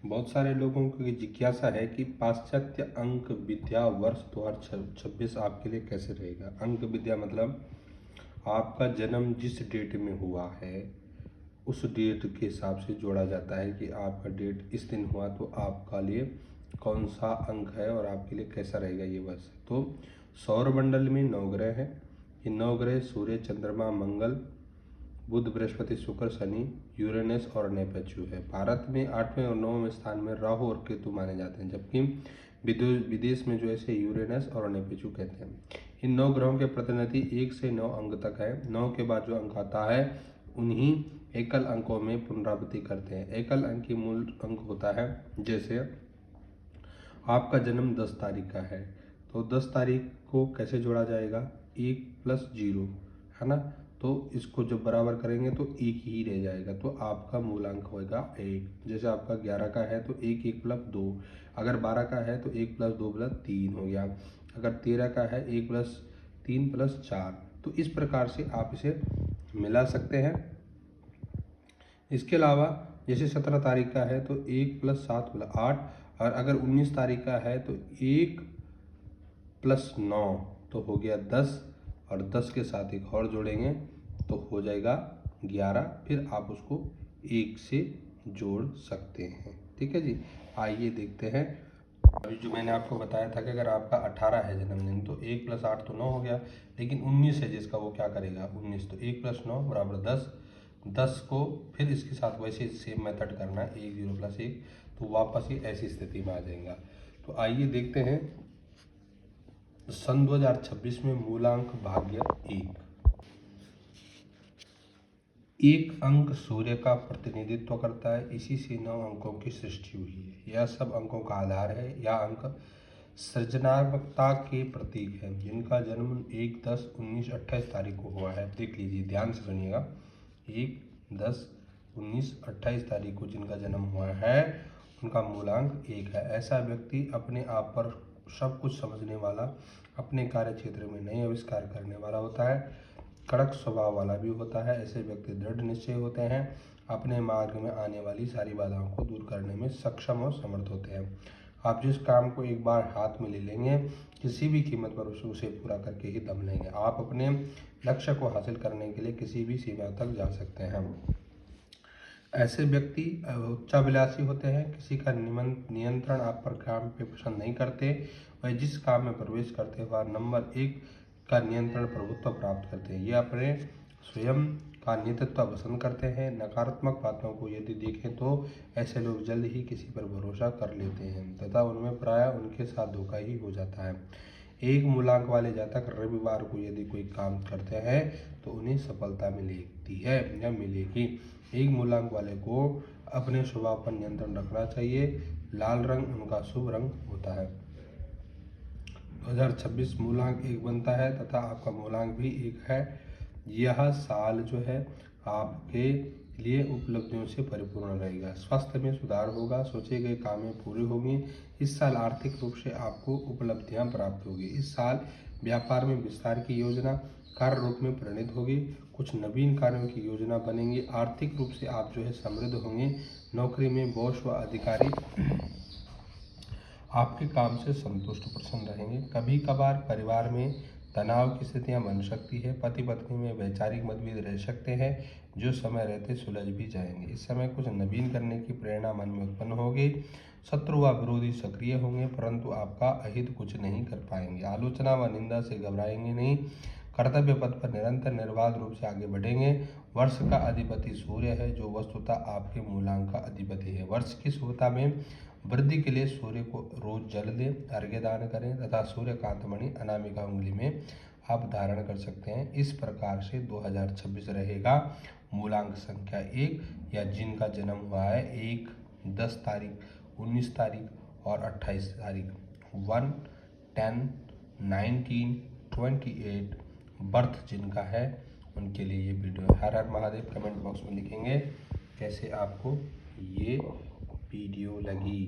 बहुत सारे लोगों की जिज्ञासा है कि पाश्चात्य अंक विद्या वर्ष 2026 आपके लिए कैसे रहेगा। अंक विद्या मतलब आपका जन्म जिस डेट में हुआ है उस डेट के हिसाब से जोड़ा जाता है कि आपका डेट इस दिन हुआ तो आपका लिए कौन सा अंक है और आपके लिए कैसा रहेगा ये वर्ष। तो सौर मंडल में 9 ग्रह हैं। ये 9 ग्रह सूर्य, चंद्रमा, मंगल, बुध, बृहस्पति, शुक्र, शनि, यूरेनस और नेपच्यू है। भारत में 8वें और 9वें स्थान में राहु और केतु माने जाते हैं, जबकि विदेश में जो ऐसे यूरेनस और नेपच्यू कहते हैं। इन 9 ग्रहों के प्रतिनिधि 1 से 9 अंक तक है। 9 के बाद जो अंक आता है उन्हीं एकल अंकों में पुनरावृत्ति करते हैं। एकल अंक की मूल अंक होता है, जैसे आपका जन्म 10 तारीख का है तो 10 तारीख को कैसे जोड़ा जाएगा, 1 + 0 है ना, तो इसको जब बराबर करेंगे तो 1 ही रह जाएगा, तो आपका मूलांक होगा 1। जैसे आपका 11 का है तो 1 1 + 2, अगर 12 का है तो 1 + 2 + 3 हो गया, अगर 13 का है 1 + 3 + 4। तो इस प्रकार से आप इसे मिला सकते हैं। इसके अलावा जैसे 17 तारीख का है तो 1 + 7 + 8, और अगर 19 तारीख का है तो 1 + 9 तो हो गया 10, और 10 के साथ एक और जोड़ेंगे तो हो जाएगा 11। फिर आप उसको 1 से जोड़ सकते हैं। ठीक है जी। आइए देखते हैं। अभी जो मैंने आपको बताया था कि अगर आपका 18 है जन्मदिन तो 1 + 8 तो 9 हो गया, लेकिन 19 है जिसका, वो क्या करेगा 19, तो 1 + 9 = 10। 10 को फिर इसके साथ वैसे सेम मेथड करना है, 1 0 + 1, तो वापस ये ऐसी स्थिति में आ जाएगा। तो आइए देखते हैं सन 2026 में मूलांक भाग्य 1 अंक सूर्य का प्रतिनिधित्व करता है। इसी से 9 अंकों की सृष्टि हुई है। यह सब अंकों का आधार है। यह अंक सृजनात्मकता के प्रतीक है। जिनका जन्म 1 10 19 28 तारीख को हुआ है, देख लीजिए, ध्यान से सुनिएगा, 1 10 19 28 तारीख को जिनका जन्म हुआ है उनका मूलांक 1 है। ऐसा व्यक्ति अपने आप पर सब कुछ समझने वाला, अपने कार्य क्षेत्र में नए आविष्कार करने वाला होता है, कड़क स्वभाव वाला भी होता है। ऐसे व्यक्ति दृढ़ निश्चय होते हैं, अपने मार्ग में आने वाली सारी बाधाओं को दूर करने में सक्षम और समर्थ होते हैं। आप जिस काम को एक बार हाथ में ले लेंगे, किसी भी कीमत पर उसे पूरा करके ही दम लेंगे। आप अपने लक्ष्य को हासिल करने के लिए किसी भी सीमा तक जा सकते हैं। ऐसे व्यक्ति उच्चाभिलाषी होते हैं, किसी का नियंत्रण आप पर काम पे पसंद नहीं करते। वह जिस काम में प्रवेश करते वह नंबर 1 का नियंत्रण प्रभुत्व प्राप्त करते हैं। ये अपने स्वयं का नेतृत्व पसंद करते हैं। नकारात्मक बातों को यदि देखें तो ऐसे लोग जल्द ही किसी पर भरोसा कर लेते हैं तथा उनमें प्रायः उनके साथ धोखा ही हो जाता है। 1 मूलांक वाले जातक रविवार को यदि कोई काम करते हैं तो उन्हें सफलता मिलती है या मिलेगी। 1 मूलांक वाले को अपने स्वभाव पर नियंत्रण रखना चाहिए। लाल रंग उनका शुभ रंग होता है। 2026 मूलांक 1 बनता है तथा आपका मूलांक भी 1 है। यह साल जो है आपके लिए उपलब्धियों से परिपूर्ण रहेगा। स्वास्थ्य में सुधार होगा, सोचे गए कामें पूरी होंगी। इस साल आर्थिक रूप से आपको उपलब्धियां प्राप्त होगी। इस साल व्यापार में विस्तार की योजना कार्य रूप में परिणित होगी। कुछ नवीन कार्यों की योजना बनेंगी। आर्थिक रूप से आप जो है समृद्ध होंगे। नौकरी में बॉस व अधिकारी आपके काम से संतुष्ट प्रसन्न रहेंगे। कभी कभार परिवार में तनाव की स्थितियां बन सकती है। पति पत्नी में वैचारिक मतभेद रह सकते हैं जो समय रहते सुलझ भी जाएंगे। इस समय कुछ नवीन करने की प्रेरणा मन में उत्पन्न होगी। शत्रु व विरोधी सक्रिय होंगे परंतु आपका अहित कुछ नहीं कर पाएंगे। आलोचना व निंदा से घबराएंगे नहीं। कर्तव्य पथ पर निरंतर निर्बाध रूप से आगे बढ़ेंगे। वर्ष का अधिपति सूर्य है जो वस्तुतः आपके मूलांक का अधिपति है। वर्ष की शुभता में वृद्धि के लिए सूर्य को रोज जल दें, अर्घ्य दान करें तथा सूर्यकांत मणि अनामिका उंगली में आप धारण कर सकते हैं। इस प्रकार से 2026 रहेगा। मूलांक संख्या 1 या जिनका जन्म हुआ है 1 10 तारीख 19 तारीख और 28 तारीख 1 10 19 28 बर्थ जिनका है उनके लिए ये वीडियो। हर हर महादेव। कमेंट बॉक्स में लिखेंगे कैसे आपको ये वीडियो लगी।